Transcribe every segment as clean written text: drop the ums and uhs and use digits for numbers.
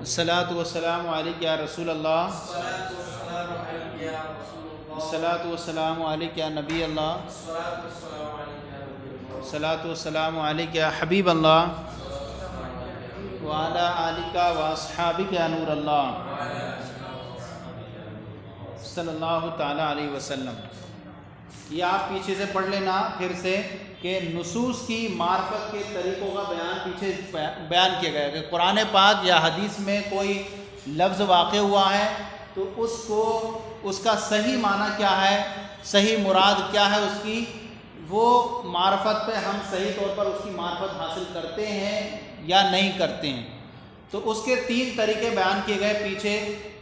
الصلاۃ والسلام علیک یا رسول اللہ، الصلاۃ والسلام علیک یا نبی اللہ، الصلاۃ والسلام علیک یا حبیب اللہ وعلی آلک واصحابک یا نور اللہ صلی اللہ تعالی علیہ وسلم۔ یہ آپ پیچھے سے پڑھ لینا پھر سے کہ نصوص کی معرفت کے طریقوں کا بیان پیچھے بیان کیا گیا کہ قرآن پاک یا حدیث میں کوئی لفظ واقع ہوا ہے تو اس کا صحیح معنی کیا ہے، صحیح مراد کیا ہے اس کی، وہ معرفت پہ ہم صحیح طور پر اس کی معرفت حاصل کرتے ہیں یا نہیں کرتے ہیں۔ تو اس کے 3 طریقے بیان کیے گئے پیچھے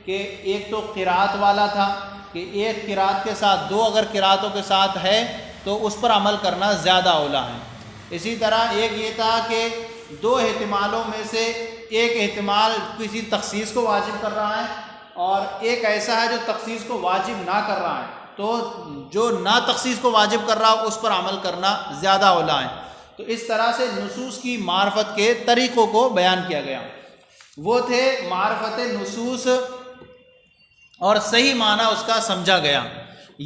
کہ ایک تو قرات والا تھا کہ ایک قرات کے ساتھ 2 اگر قراتوں کے ساتھ ہے تو اس پر عمل کرنا زیادہ اولیٰ ہے۔ اسی طرح ایک یہ تھا کہ 2 احتمالوں میں سے ایک احتمال کسی تخصیص کو واجب کر رہا ہے اور ایک ایسا ہے جو تخصیص کو واجب نہ کر رہا ہے، تو جو نہ تخصیص کو واجب کر رہا ہے اس پر عمل کرنا زیادہ اولیٰ ہے۔ تو اس طرح سے نصوص کی معرفت کے طریقوں کو بیان کیا گیا، وہ تھے معرفت نصوص اور صحیح معنی اس کا سمجھا گیا۔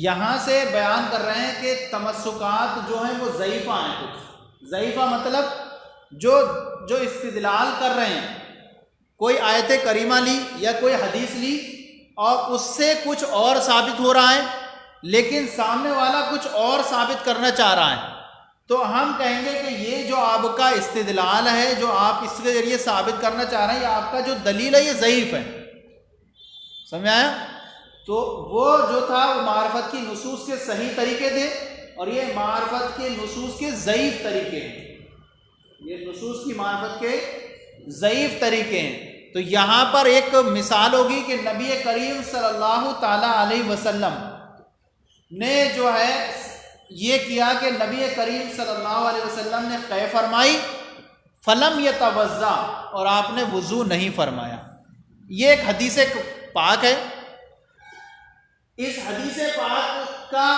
یہاں سے بیان کر رہے ہیں کہ تمسکات جو ہیں وہ ضعیفہ ہیں۔ کچھ ضعیفہ مطلب جو استدلال کر رہے ہیں، کوئی آیت کریمہ لی یا کوئی حدیث لی اور اس سے کچھ اور ثابت ہو رہا ہے لیکن سامنے والا کچھ اور ثابت کرنا چاہ رہا ہے، تو ہم کہیں گے کہ یہ جو آپ کا استدلال ہے، جو آپ اس کے ذریعے ثابت کرنا چاہ رہے ہیں، یہ آپ کا جو دلیل ہے یہ ضعیف ہے۔ سمجھ آیا؟ تو وہ جو تھا وہ معرفت کی نصوص کے صحیح طریقے تھے اور یہ معرفت کے نصوص کے ضعیف طریقے ہیں، یہ نصوص کی معرفت کے ضعیف طریقے ہیں۔ تو یہاں پر ایک مثال ہوگی کہ نبی کریم صلی اللہ تعالی علیہ وسلم نے جو ہے یہ کیا کہ نبی کریم صلی اللہ علیہ وسلم نے قے فرمائی فلم یتوضا، اور آپ نے وضو نہیں فرمایا۔ یہ ایک حدیث پاک ہے۔ اس حدیث پاک کا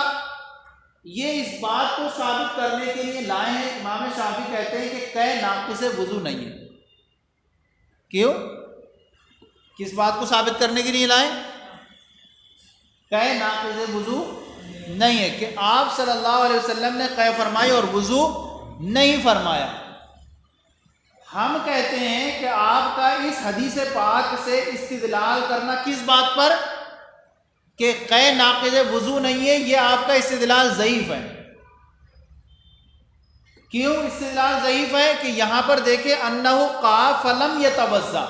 یہ اس بات کو ثابت کرنے کے لیے لائے ہیں، امام شافعی کہتے ہیں کہ قے ناقص وضو نہیں ہے۔ کیوں؟ کس بات کو ثابت کرنے کے لیے لائے؟ قے ناقص وضو نہیں ہے کہ آپ صلی اللہ علیہ وسلم نے قے فرمائی اور وضو نہیں فرمایا۔ ہم کہتے ہیں کہ آپ کا اس حدیث پاک سے استدلال کرنا کس بات پر کہ قے ناقض وضو نہیں ہے، یہ آپ کا استدلال ضعیف ہے۔ کیوں استدلال ضعیف ہے؟ کہ یہاں پر دیکھیں انہ قا فلم یتوضا،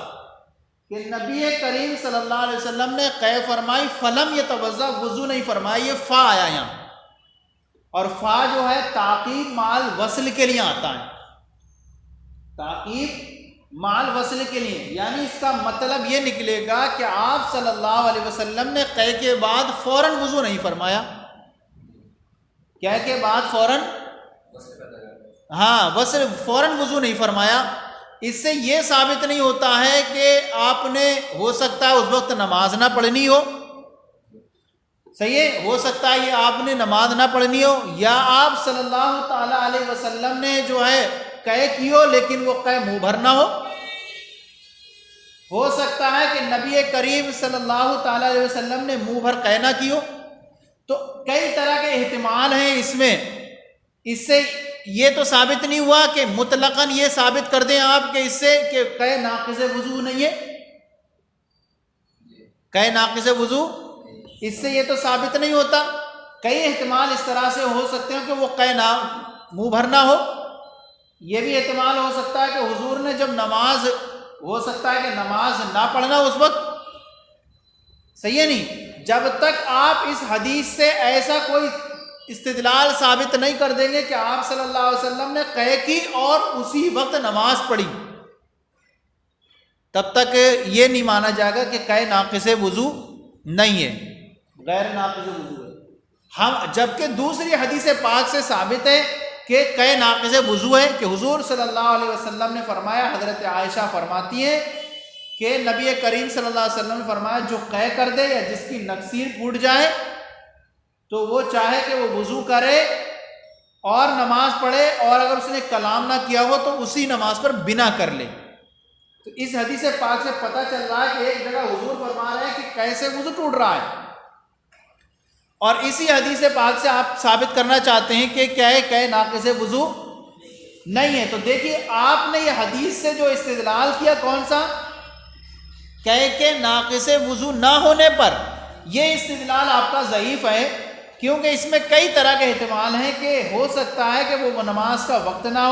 کہ نبی کریم صلی اللہ علیہ وسلم نے قے فرمائی فلم یتوضا، وضو نہیں فرمایا۔ یہ فا آیا یہاں، اور فا جو ہے تعقیب مال وصل کے لیے آتا ہے، تعقیب مال وصل کے لیے، یعنی اس کا مطلب یہ نکلے گا کہ آپ صلی اللہ علیہ وسلم نے قے کے بعد فوراً وضو نہیں فرمایا، قے کے بعد فوراً وصل فوراً وضو نہیں فرمایا۔ اس سے یہ ثابت نہیں ہوتا ہے کہ آپ نے ہو سکتا ہے اس وقت نماز نہ پڑھنی ہو، صحیح ہے، ہو سکتا ہے یہ آپ نے نماز نہ پڑھنی ہو، یا آپ صلی اللہ تعالی علیہ وسلم نے جو ہے قے کی ہو لیکن وہ قے منہ بھر نہ ہو سکتا ہے کہ نبی کریم صلی اللہ تعالی علیہ وسلم نے منہ بھر قے نہ کی ہو۔ تو کئی طرح کے احتمال ہیں اس میں، اس سے یہ تو ثابت نہیں ہوا کہ مطلقاً یہ ثابت کر دیں آپ کہ اس سے کہ قے ناقض وضو نہیں ہے، قے ناقض وضو اس سے یہ تو ثابت نہیں ہوتا۔ کئی احتمال اس طرح سے ہو سکتے ہیں کہ وہ قے منہ بھر نہ ہو۔ یہ بھی احتمال ہو سکتا ہے کہ حضور نے جب نماز، ہو سکتا ہے کہ نماز نہ پڑھنا اس وقت، صحیح ہے نہیں، جب تک آپ اس حدیث سے ایسا کوئی استدلال ثابت نہیں کر دیں گے کہ آپ صلی اللہ علیہ وسلم نے قے کی اور اسی وقت نماز پڑھی، تب تک یہ نہیں مانا جائے گا کہ قے ناقص وضو نہیں ہے، غیر ناقص وضو ہے۔ ہم جبکہ دوسری حدیث پاک سے ثابت ہے کہ قے ناقض وضو ہے، کہ حضور صلی اللہ علیہ وسلم نے فرمایا، حضرت عائشہ فرماتی ہیں کہ نبی کریم صلی اللہ علیہ وسلم نے فرمایا جو قے کر دے یا جس کی نکسیر پھوٹ جائے تو وہ چاہے کہ وہ وضو کرے اور نماز پڑھے، اور اگر اس نے کلام نہ کیا ہو تو اسی نماز پر بنا کر لے۔ تو اس حدیث پاک سے پتہ چل رہا ہے کہ ایک جگہ حضور فرما رہے ہیں کہ کیسے وضو ٹوٹ رہا ہے، اور اسی حدیث پاک سے آپ ثابت کرنا چاہتے ہیں کہ کیا ہے کہ ناقص وضو نہیں ہے۔ تو دیکھیے آپ نے یہ حدیث سے جو استدلال کیا کون سا، کہ ناقص وضو نہ ہونے پر، یہ استدلال آپ کا ضعیف ہے، کیونکہ اس میں کئی طرح کے احتمال ہیں کہ ہو سکتا ہے کہ وہ نماز کا وقت نہ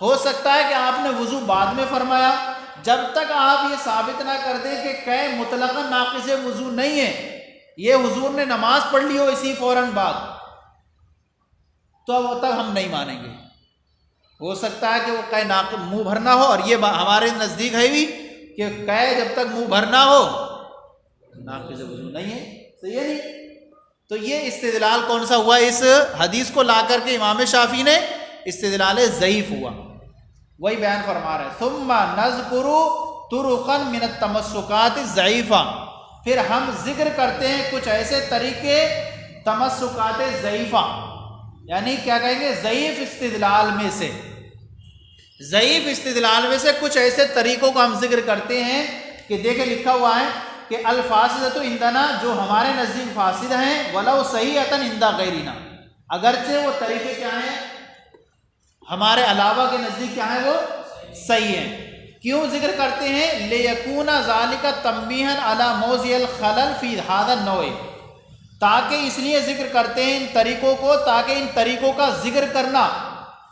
ہو سکتا ہے کہ آپ نے وضو بعد میں فرمایا۔ جب تک آپ یہ ثابت نہ کر دیں کہ مطلقاً ناقص وضو نہیں ہے، یہ حضور نے نماز پڑھ لی ہو اسی فوراً بعد، تو اب تک ہم نہیں مانیں گے۔ ہو سکتا ہے کہ وہ منہ بھرنا ہو، اور یہ ہمارے نزدیک ہے بھی کہ جب تک منہ بھرنا ہو ناقص وضو نہیں ہے، صحیح ہے نہیں؟ تو یہ استدلال کون سا ہوا؟ اس حدیث کو لا کر کے امام شافعی نے استدلال ضعیف ہوا، وہی بیان فرما رہے ہیں۔ ثم نذکر طرقا من التمسکات الضعیفہ، پھر ہم ذکر کرتے ہیں کچھ ایسے طریقے تمسکات ضعیفہ، یعنی کیا کہیں گے، ضعیف استدلال میں سے، ضعیف استدلال میں سے کچھ ایسے طریقوں کو ہم ذکر کرتے ہیں کہ دیکھیں لکھا ہوا ہے کہ الفاسدۃ عندنا، جو ہمارے نزدیک فاسد ہیں، ولو صحیحۃ عند غیرنا، اگرچہ وہ طریقے کیا ہیں، ہمارے علاوہ کے نزدیک کیا ہیں، وہ صحیح ہیں۔ کیوں ذکر کرتے ہیں؟ لیکون ذالک تنبیہا علی موضع الخلل فی ھذا النوع، تاکہ اس لیے ذکر کرتے ہیں ان طریقوں کو، تاکہ ان طریقوں کا ذکر کرنا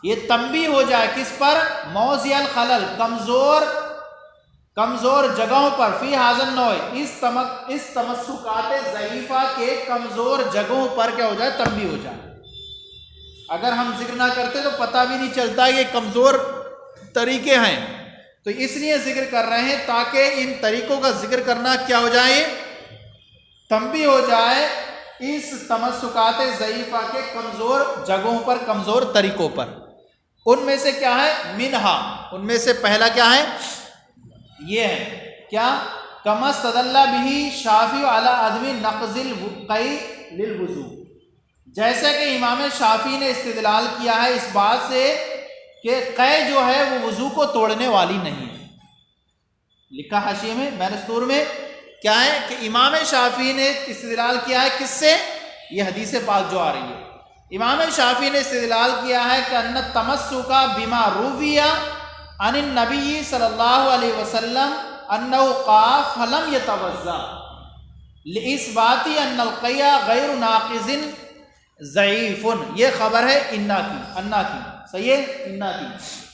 یہ تنبیہ ہو جائے کس پر، موضع الخلل، کمزور جگہوں پر، فی ھذا النوع، اس تمسکات ضعیفہ کے کمزور جگہوں پر کیا ہو جائے، تنبیہ ہو جائے۔ اگر ہم ذکر نہ کرتے تو پتہ بھی نہیں چلتا یہ کمزور طریقے ہیں، تو اس لیے ذکر کر رہے ہیں تاکہ ان طریقوں کا ذکر کرنا کیا ہو جائے، تنبیہ ہو جائے اس تمسکات ضعیفہ کے کمزور جگہوں پر، کمزور طریقوں پر۔ ان میں سے کیا ہے، منہا، ان میں سے پہلا کیا ہے، یہ ہے کیا، کما استدل بہ شافعی علی عدم نقض القی للوضو، جیسے کہ امام شافعی نے استدلال کیا ہے اس بات سے کہ قے جو ہے وہ وضو کو توڑنے والی نہیں ہے۔ لکھا حاشیے میں مینستور میں کیا ہے کہ امام شافعی نے استدلال کیا ہے کس سے، یہ حدیث پاک جو آ رہی ہے، امام شافعی نے استدلال کیا ہے کہ ان التمسک بما روی عن النبی صلی اللہ علیہ وسلم انہ قام فلم یتوضا لاثبات ان القی غیر ناقض ضعیف، یہ خبر ہے انا کی، صحیح ہے، انا کی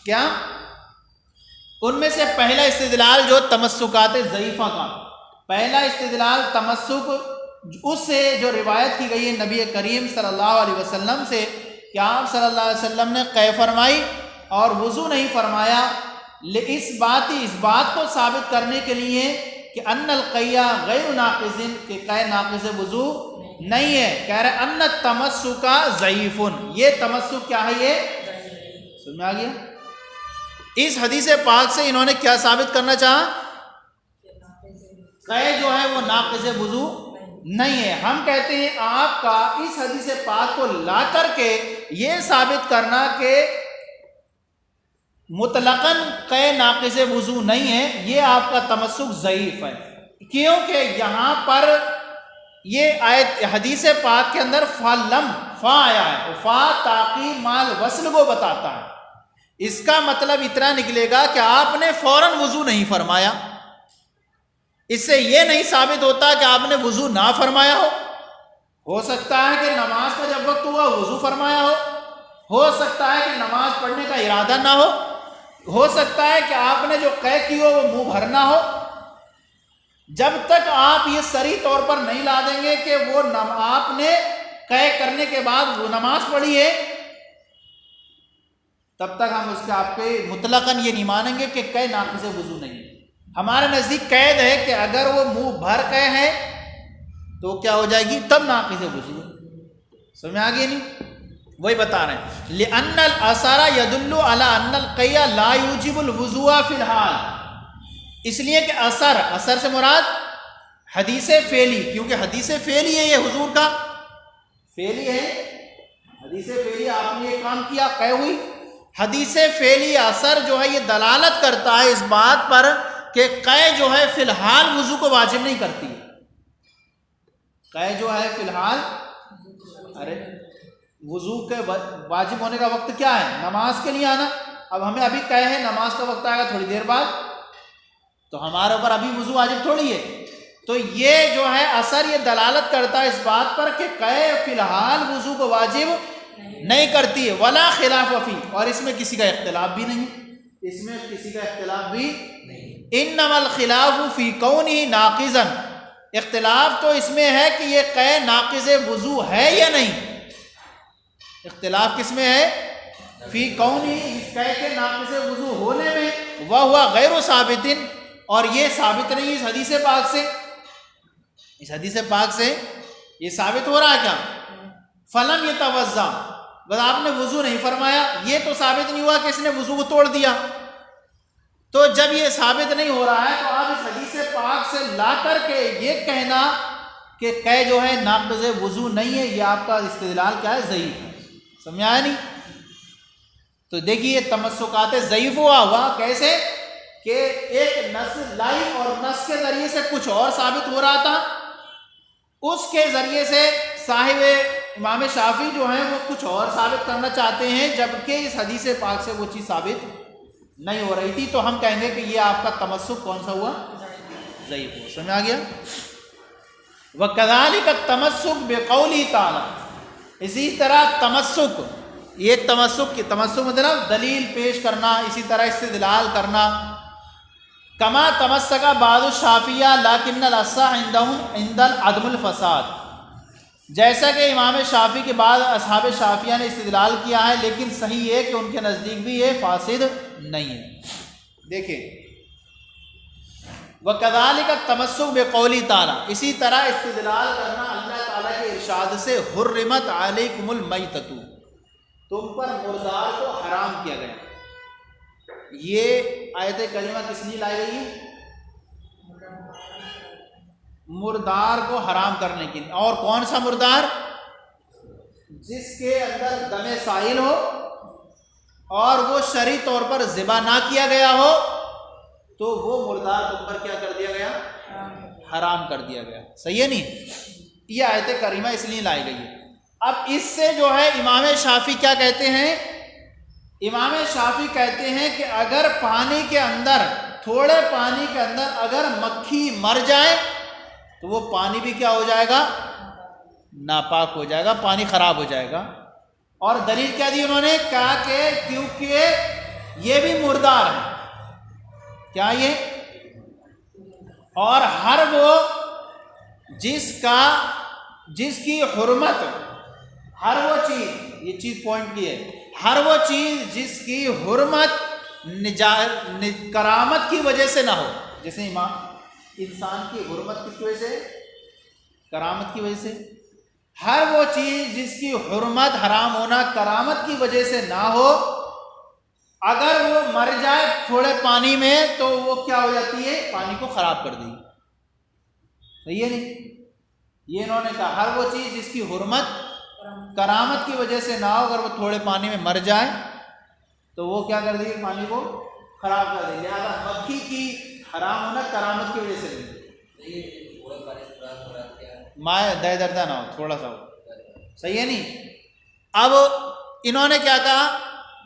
کیا، ان میں سے پہلا استدلال جو تمسکات ضعیفہ کا، پہلا استدلال تمسک اس سے جو روایت کی گئی ہے نبی کریم صلی اللہ علیہ وسلم سے کہ آپ صلی اللہ علیہ وسلم نے قے فرمائی اور وضو نہیں فرمایا، اس بات کو ثابت کرنے کے لیے کہ ان القی غیر ناقض، کہ قے ناقض وضو نہیں ہے، کہہ رہے ان التمسک ضعیف، یہ تمسک کیا ہے، یہ سمجھ میں آ گیا۔ اس حدیث پاک سے انہوں نے کیا ثابت کرنا چاہا، قے جو ہے وہ ناقض وضو نہیں ہے۔ ہم کہتے ہیں آپ کا اس حدیث پاک کو لا کر کے یہ ثابت کرنا کہ مطلقاً قے ناقض وضو نہیں ہے، یہ آپ کا تمسک ضعیف ہے، کیونکہ یہاں پر یہ آیت حدیث پاک کے اندر فا آیا ہے، فا تاقی مال وصل کو بتاتا ہے، اس کا مطلب اتنا نکلے گا کہ آپ نے فوراً وضو نہیں فرمایا، اس سے یہ نہیں ثابت ہوتا کہ آپ نے وضو نہ فرمایا ہو سکتا ہے کہ نماز کا جب وقت ہوا وضو فرمایا ہو سکتا ہے کہ نماز پڑھنے کا ارادہ نہ ہو سکتا ہے کہ آپ نے جو قے کی ہو وہ منہ بھرنا ہو۔ جب تک آپ یہ صریح طور پر نہیں لا دیں گے کہ وہ آپ نے قے کرنے کے بعد وہ نماز پڑھی ہے، تب تک ہم اس کے آپ پہ مطلقاً یہ نہیں مانیں گے کہ قے ناقض وضو نہیں ہے۔ ہمارے نزدیک قید ہے کہ اگر وہ منہ بھر قے ہے تو کیا ہو جائے گی، تب ناقض وضو۔ سمجھ میں آ گئی نہیں؟ وہی بتا رہے ہیں لأن الآثار يدل على ان القی لا يوجب الوضوء فی الحال، اس لیے کہ اثر سے مراد حدیث فعلی، کیونکہ حدیث فعلی ہے، یہ حضور کا فعلی ہے، حدیث فعلی آپ نے یہ کام کیا، قے ہوئی، حدیث فعلی اثر جو ہے یہ دلالت کرتا ہے اس بات پر کہ قے جو ہے فی الحال وضو کو واجب نہیں کرتی ہے. قے جو ہے فی الحال، ارے وضو کے واجب ہونے کا وقت کیا ہے؟ نماز کے لیے آنا. اب ہمیں ابھی قے ہے، نماز کا وقت آئے گا تھوڑی دیر بعد، تو ہمارے اوپر ابھی وضو واجب تھوڑی ہے. تو یہ جو ہے اثر یہ دلالت کرتا ہے اس بات پر کہ قے فی الحال وضو کو واجب نہیں کرتی ہے. ولا خلاف فی، اور اس میں کسی کا اختلاف بھی نہیں، اس میں کسی کا اختلاف بھی نہیں. انما الخلاف فی کونہ ناقضا، اختلاف تو اس میں ہے کہ یہ قے ناقض وضو ہے یا نہیں. اختلاف کس میں ہے؟ فی کونہ، اس قے کے ناقض وضو ہونے میں. وہو غیر ثابت، اور یہ ثابت نہیں اس حدیث پاک سے. اس حدیث پاک سے یہ ثابت ہو رہا ہے کیا؟ فلم یتوضا، بس آپ نے وضو نہیں فرمایا، یہ تو ثابت نہیں ہوا کہ اس نے وضو کو توڑ دیا. تو جب یہ ثابت نہیں ہو رہا ہے تو آپ اس حدیث پاک سے لا کر کے یہ کہنا کہ قے جو ہے ناقض وضو نہیں ہے، یہ آپ کا استدلال کیا ہے؟ ضعیف ہے. سمجھ آیا نہیں؟ تو دیکھیے تمسکات ضعیف ہوا کیسے کہ ایک نص لائی اور نص کے ذریعے سے کچھ اور ثابت ہو رہا تھا، اس کے ذریعے سے صاحب امام شافعی جو ہیں وہ کچھ اور ثابت کرنا چاہتے ہیں، جبکہ اس حدیث پاک سے وہ چیز ثابت نہیں ہو رہی تھی. تو ہم کہیں گے کہ یہ آپ کا تمسک کون سا ہوا؟ ضعیف ہوا. سمجھ آ گیا؟ وَكَذَلِكَ التَّمَسُّكُ بِقَوْلِهِ تَعَالَى، اسی طرح تمسک، یہ تمسک مطلب دلیل پیش کرنا، اسی طرح استدلال کرنا. کما تمسک بعض الشافعیہ لیکن الاصح عندهم عند عدم الفساد، جیسا کہ امام شافعی کے بعد اصحاب شافعیہ نے استدلال کیا ہے، لیکن صحیح ہے کہ ان کے نزدیک بھی یہ فاسد نہیں ہے. دیکھیں وَكَذَلِكَ التَّمَسُّكُ بِقَوْلِهِ تَعَالَى، اسی طرح استدلال کرنا اللہ تعالیٰ کے ارشاد سے حرمت علیکم المیتۃ، تم پر مردار کو حرام کیا گیا. یہ آیت کریمہ کس لیے لائی گئی؟ مردار کو حرام کرنے کے لیے. اور کون سا مردار؟ جس کے اندر دم سائل ہو اور وہ شرعی طور پر ذبح نہ کیا گیا ہو، تو وہ مردار تم پر کیا کر دیا گیا؟ حرام کر دیا گیا. صحیح ہے نہیں؟ یہ آیت کریمہ اس لیے لائی گئی ہے. اب اس سے جو ہے امام شافعی کیا کہتے ہیں؟ امام شافعی کہتے ہیں کہ اگر پانی کے اندر، تھوڑے پانی کے اندر اگر مکھی مر جائے تو وہ پانی بھی کیا ہو جائے گا؟ ناپاک ہو جائے گا، پانی خراب ہو جائے گا. اور دلیل کیا دی انہوں نے؟ کہا کہ کیونکہ یہ بھی مردار ہے. کیا یہ؟ اور ہر وہ جس کی حرمت، ہر وہ چیز، یہ چیز پوائنٹ کی ہے، ہر وہ چیز جس کی حرمت کرامت کی وجہ سے نہ ہو. جیسے انسان کی حرمت کس وجہ سے؟ کرامت کی وجہ سے. ہر وہ چیز جس کی حرمت، حرام ہونا کرامت کی وجہ سے نہ ہو، اگر وہ مر جائے تھوڑے پانی میں تو وہ کیا ہو جاتی ہے؟ پانی کو خراب کر دی. صحیح ہے نہیں؟ یہ انہوں نے کہا ہر وہ چیز جس کی حرمت کرامت کی وجہ سے نہ ہو، اگر وہ تھوڑے پانی میں مر جائے تو وہ کیا کر دی؟ پانی کو خراب کر دی. لہٰذا مکھی کی حرام ہونا کرامت کی وجہ سے نہیں. مائع دے دردہ نہ ہو، تھوڑا سا ہو. صحیح ہے نہیں؟ اب انہوں نے کیا کہا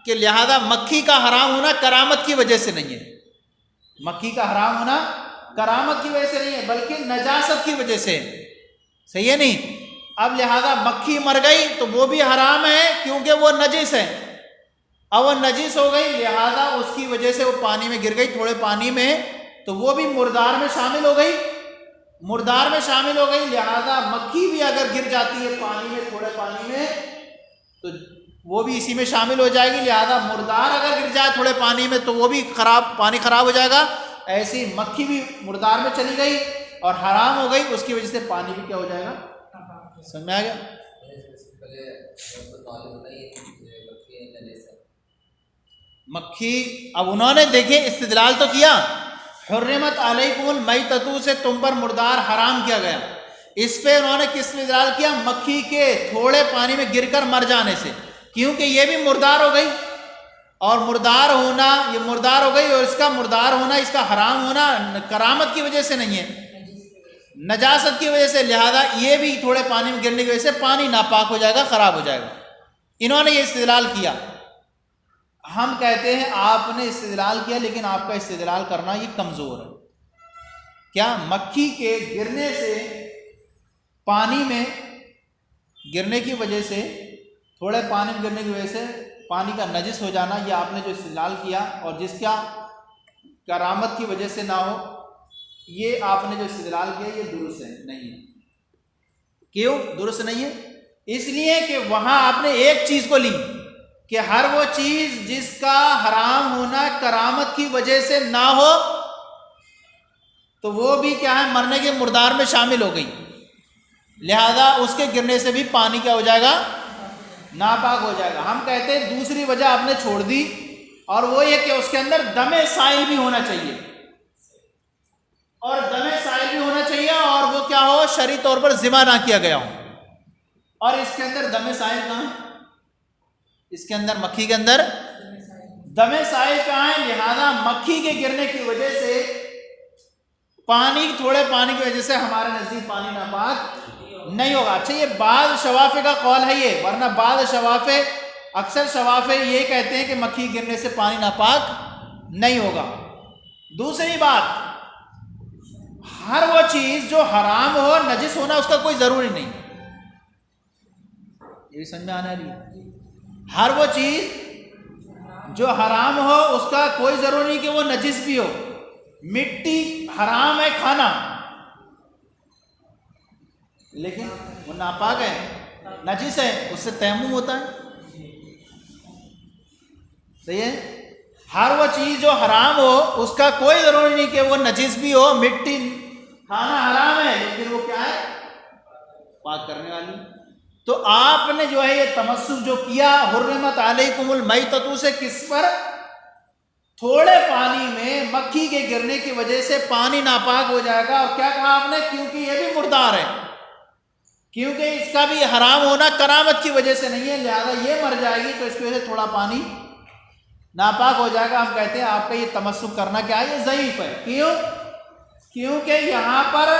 کہ لہذا مکھی کا حرام ہونا کرامت کی وجہ سے نہیں ہے. مکھی کا حرام ہونا کرامت کی وجہ سے نہیں ہے بلکہ نجاست کی وجہ سے. صحیح ہے نہیں؟ اب لہذا مکھی مر گئی تو وہ بھی حرام ہے کیونکہ وہ نجس ہے. اب وہ نجس ہو گئی، لہذا اس کی وجہ سے وہ پانی میں گر گئی، تھوڑے پانی میں، تو وہ بھی مردار میں شامل ہو گئی. مردار میں شامل ہو گئی، لہذا مکھی بھی اگر گر جاتی ہے پانی میں، تھوڑے پانی میں، تو وہ بھی اسی میں شامل ہو جائے گی. لہذا مردار اگر گر جائے تھوڑے پانی میں تو وہ بھی پانی خراب ہو جائے گا. ایسی مکھی بھی مردار میں چلی گئی اور حرام ہو گئی، اس کی وجہ سے پانی بھی کیا ہو جائے گا؟ سمجھ میں آ گیا؟ مکھی، اب انہوں نے دیکھیں استدلال تو کیا، حرمت علیکم المیتۃ سے تم پر مردار حرام کیا گیا. اس پہ انہوں نے کس استدلال کیا؟ مکھی کے تھوڑے پانی میں گر کر مر جانے سے، کیونکہ یہ بھی مردار ہو گئی. اور مردار ہونا، یہ مردار ہو گئی، اور اس کا مردار ہونا، اس کا حرام ہونا کرامت کی وجہ سے نہیں ہے، نجاست کی وجہ سے، لہذا یہ بھی تھوڑے پانی میں گرنے کی وجہ سے پانی ناپاک ہو جائے گا، خراب ہو جائے گا۔ انہوں نے یہ استدلال کیا۔ ہم کہتے ہیں آپ نے استدلال کیا، لیکن آپ کا استدلال کرنا یہ کمزور ہے۔ کیا مکھی کے گرنے سے، پانی میں گرنے کی وجہ سے، تھوڑے پانی میں گرنے کی وجہ سے پانی کا نجس ہو جانا، یہ آپ نے جو استدلال کیا اور جس کا کرامت کی وجہ سے نہ ہو، یہ آپ نے جو استدلال کیا یہ درست ہے نہیں ہے۔ کیوں درست نہیں ہے؟ اس لیے کہ وہاں آپ نے ایک چیز کو لی کہ ہر وہ چیز جس کا حرام ہونا کرامت کی وجہ سے نہ ہو تو وہ بھی کیا ہے، مرنے کے مردار میں شامل ہو گئی، لہذا اس کے گرنے سے بھی پانی کیا ہو جائے گا، ناپاک ہو جائے گا۔ ہم کہتے ہیں دوسری وجہ آپ نے چھوڑ دی، اور وہ یہ کہ اس کے اندر دم سائل بھی ہونا چاہیے، اور دم سائل بھی ہونا چاہیے، اور وہ کیا ہو، شرعی طور پر ذبح نہ کیا گیا ہو۔ اور اس کے اندر دم سائل کہاں ہے؟ اس کے اندر، مکھی کے اندر دم سائل کہاں ہے؟ لہذا مکھی کے گرنے کی وجہ سے پانی، تھوڑے پانی کی وجہ سے ہمارے نزدیک پانی ناپاک نہیں ہوگا۔ اچھا، یہ بعض شوافع کا قول ہے یہ، ورنہ بعض شوافع، اکثر شوافع یہ کہتے ہیں کہ مکھی گرنے سے پانی ناپاک نہیں ہوگا۔ دوسری بات، ہر وہ چیز جو حرام ہو، نجس ہونا اس کا کوئی ضروری نہیں، یہ بھی سمجھ میں آنا ہے۔ ہر وہ چیز جو حرام ہو اس کا کوئی ضروری نہیں کہ وہ نجس بھی ہو۔ مٹی حرام ہے کھانا، لیکن وہ ناپاک ہے، نجس ہے، اس سے تیمم ہوتا ہے، صحیح ہے۔ ہر وہ چیز جو حرام ہو اس کا کوئی ضروری نہیں کہ وہ نجس بھی ہو۔ مٹی کھانا حرام ہے لیکن وہ کیا ہے، پاک کرنے والی۔ تو آپ نے جو ہے یہ تمسک جو کیا، حرمت علیکم المیتۃ سے کس پر؟ تھوڑے پانی میں مکھی کے گرنے کی وجہ سے پانی ناپاک ہو جائے گا، اور کیا کہا آپ نے؟ کیونکہ یہ بھی مردار ہے، کیونکہ اس کا بھی حرام ہونا کرامت کی وجہ سے نہیں ہے، لہذا یہ مر جائے گی تو اس کی وجہ سے تھوڑا پانی ناپاک ہو جائے گا۔ ہم کہتے ہیں آپ کا یہ تمسک کرنا کیا ہے، یہ ضعیف ہے۔ کیوں؟ کیونکہ یہاں پر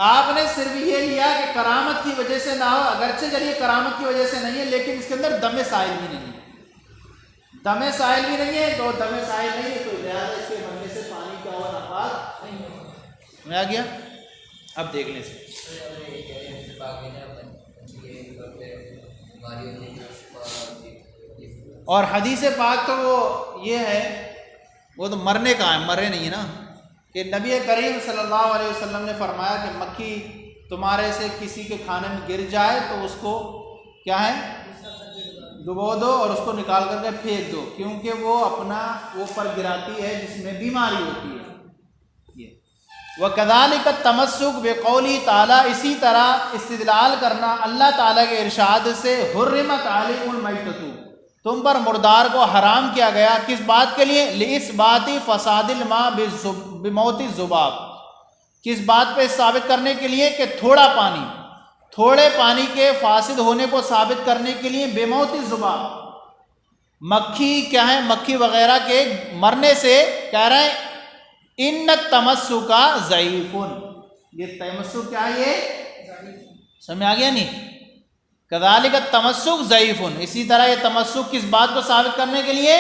آپ نے صرف یہ لیا کہ کرامت کی وجہ سے نہ ہو، اگرچہ چلیے کرامت کی وجہ سے نہیں ہے، لیکن اس کے اندر دم سائل بھی نہیں ہے، دم سائل بھی نہیں ہے، تو دم سائل نہیں ہے تو لہٰذا اس کے مرنے سے پانی کیا ہوا، ناپاک نہیں ہوگا۔ سمجھ آ گیا؟ اب دیکھ لیں سے اور حدیث پاک تو وہ یہ ہے، وہ تو مرنے کا ہے، مرے نہیں ہے نا، کہ نبی کریم صلی اللہ علیہ وسلم نے فرمایا کہ مکھی تمہارے سے کسی کے کھانے میں گر جائے تو اس کو کیا ہے، ڈبو دو اور اس کو نکال کر کے پھینک دو، کیونکہ وہ اپنا اوپر گراتی ہے جس میں بیماری ہوتی ہے۔ وَكَذَلِكَ التَّمَسُّكُ بِقَوْلِهِ تعالیٰ، اسی طرح استدلال کرنا اللہ تعالیٰ کے ارشاد سے، حرمت علیکم المیتۃ، تم پر مردار کو حرام کیا گیا، کس بات کے لیے؟ لِإِثْبَاتِ فَسَادِ الْمَاءِ بِمَوْتِ الذُّبَابِ، کس بات پہ ثابت کرنے کے لیے کہ تھوڑا پانی، تھوڑے پانی کے فاسد ہونے کو ثابت کرنے کے لیے، بِمَوْتِ الذُّبَابِ، مکھی کیا ہے، مکھی وغیرہ کے مرنے سے کہہ رہے ہیں ان التمسک ضعیف، یہ تمسک کیا ہے، یہ سمجھ آ گیا نہیں؟ کذالک التمسک ضعیف، اسی طرح یہ تمسک کس بات کو ثابت کرنے کے لیے؟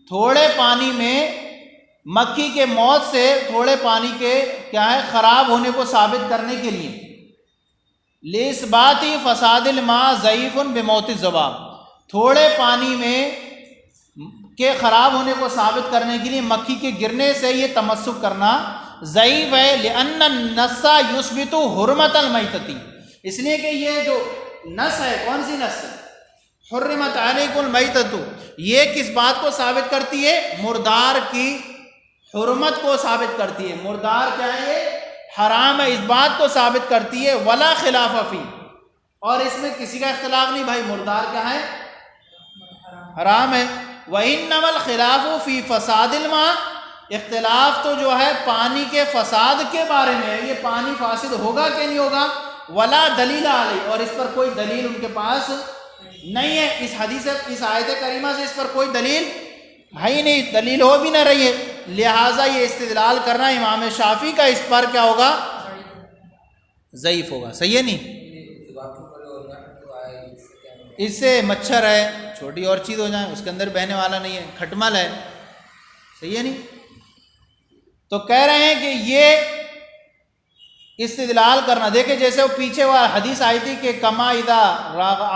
تھوڑے پانی میں مکھی کے موت سے، تھوڑے پانی کے کیا ہے، خراب ہونے کو ثابت کرنے کے لیے، لِإِثْبَاتِ فَسَادِ الْمَاءِ ضَعِيفٌ بِمَوْتِ الذُّبَابِ، تھوڑے پانی میں کے خراب ہونے کو ثابت کرنے کے لیے مکھی کے گرنے سے یہ تمسک کرنا ضعیف ہے۔ لِأَنَّ النَّصَّ يُثْبِتُ حُرْمَةَ الْمَيْتَةِ، اس لیے کہ یہ جو نص ہے، کون سی نص ہے؟ حرمت علیکم المیتۃ، یہ کس بات کو ثابت کرتی ہے؟ مردار کی حرمت کو ثابت کرتی ہے، مردار کیا ہے، یہ حرام ہے، اس بات کو ثابت کرتی ہے۔ ولا خلاف فی، اور اس میں کسی کا اختلاف نہیں، بھائی مردار کیا ہے، حرام ہے۔ وَإِنَّمَا الْخِلَافُ فِي فَسَادِ الْمَاءِ، اختلاف تو جو ہے پانی کے فساد کے بارے میں ہے، یہ پانی فاسد ہوگا کہ نہیں ہوگا۔ ولا دلیل علیہ، اور اس پر کوئی دلیل ان کے پاس نہیں ہے اس حدیث اس آیت کریمہ سے اس پر کوئی دلیل ہے ہی نہیں، دلیل ہو بھی نہ رہی ہے، لہٰذا یہ استدلال کرنا امام شافعی کا اس پر کیا ہوگا؟ ضعیف ہوگا. صحیح ہے نہیں؟ اس سے مچھر ہے، چھوٹی اور چیز ہو جائے، اس کے اندر بہنے والا نہیں ہے، کھٹمل ہے. صحیح ہے نہیں؟ تو کہہ رہے ہیں کہ یہ استدلال کرنا، دیکھیں جیسے وہ پیچھے وہ حدیث آئی تھی کہ کما اذا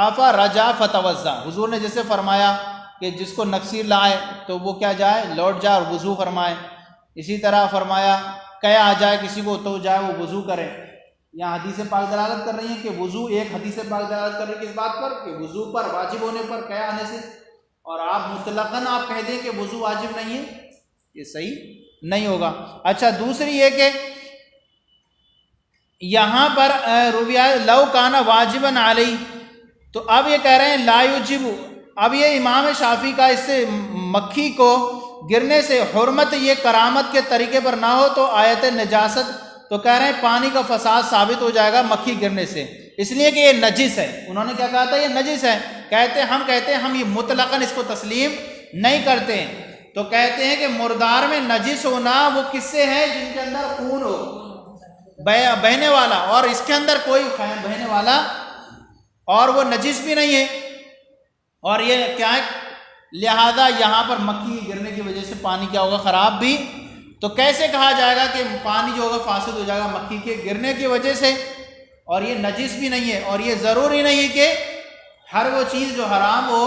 آفا رجا فتوضا، حضور نے جیسے فرمایا کہ جس کو نکسیر لائے تو وہ کیا جائے، لوٹ جائے اور وضو فرمائے. اسی طرح فرمایا قیا آ جائے کسی کو تو جائے وہ وضو کرے. یہاں حدیث پاک دلالت کر رہی ہیں کہ وضو، ایک حدیث پاک دلالت کر رہی ہے کس بات پر؟ کہ وضو پر واجب ہونے پر قیا آنے سے، اور آپ مطلقاً آپ کہہ دیں کہ وضو واجب نہیں ہے، یہ صحیح نہیں ہوگا. اچھا دوسری یہ کہ یہاں پر رویہ لو کانا واجباً علیہ، تو اب یہ کہہ رہے ہیں لا یجب. اب یہ امام شافعی کا اس سے مکھی کو گرنے سے حرمت یہ کرامت کے طریقے پر نہ ہو تو آیت نجاست، تو کہہ رہے ہیں پانی کا فساد ثابت ہو جائے گا مکھی گرنے سے، اس لیے کہ یہ نجس ہے. انہوں نے کیا کہا تھا؟ یہ نجس ہے. ہم کہتے ہیں ہم یہ مطلقاً اس کو تسلیم نہیں کرتے ہیں. تو کہتے ہیں کہ مردار میں نجس ہونا وہ کس سے ہے؟ جن کے اندر خون ہو بہنے والا، اور اس کے اندر کوئی بہنے والا اور وہ نجس بھی نہیں ہے. اور یہ کیا ہے؟ لہذا یہاں پر مکھی گرنے کی وجہ سے پانی کیا ہوگا؟ خراب بھی. تو کیسے کہا جائے گا کہ پانی جو ہوگا فاسد ہو جائے گا مکھی کے گرنے کی وجہ سے، اور یہ نجس بھی نہیں ہے؟ اور یہ ضروری نہیں کہ ہر وہ چیز جو حرام ہو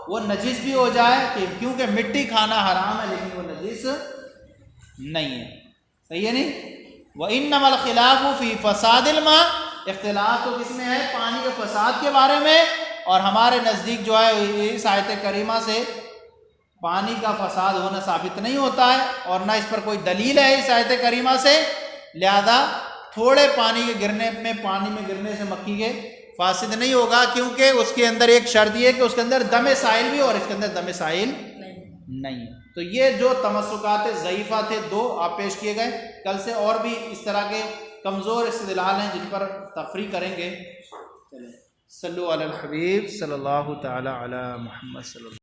وہ نجس بھی ہو جائے، کہ کیونکہ مٹی کھانا حرام ہے لیکن وہ نجس نہیں ہے. صحیح ہے نہیں؟ وَإِنَّمَا الْخِلَافُ فِي فَسَادِ الْمَاءِ، اختلاف تو کس میں ہے؟ پانی کے فساد کے بارے میں. اور ہمارے نزدیک جو ہے اس آیت کریمہ سے پانی کا فساد ہونا ثابت نہیں ہوتا ہے، اور نہ اس پر کوئی دلیل ہے اس آیت کریمہ سے. لہذا تھوڑے پانی کے گرنے میں، پانی میں گرنے سے مکھی کے فاسد نہیں ہوگا، کیونکہ اس کے اندر ایک شرط یہ ہے کہ اس کے اندر دم سائل بھی، اور اس کے اندر دم سائل نہیں ہے. تو یہ جو تمسکات ضعیفہ تھے دو آپ پیش کیے گئے. کل سے اور بھی اس طرح کے کمزور استدلال ہیں جن پر تفریح کریں گے. صلو علی الحبیب صلی اللہ تعالی علی محمد صلی اللہ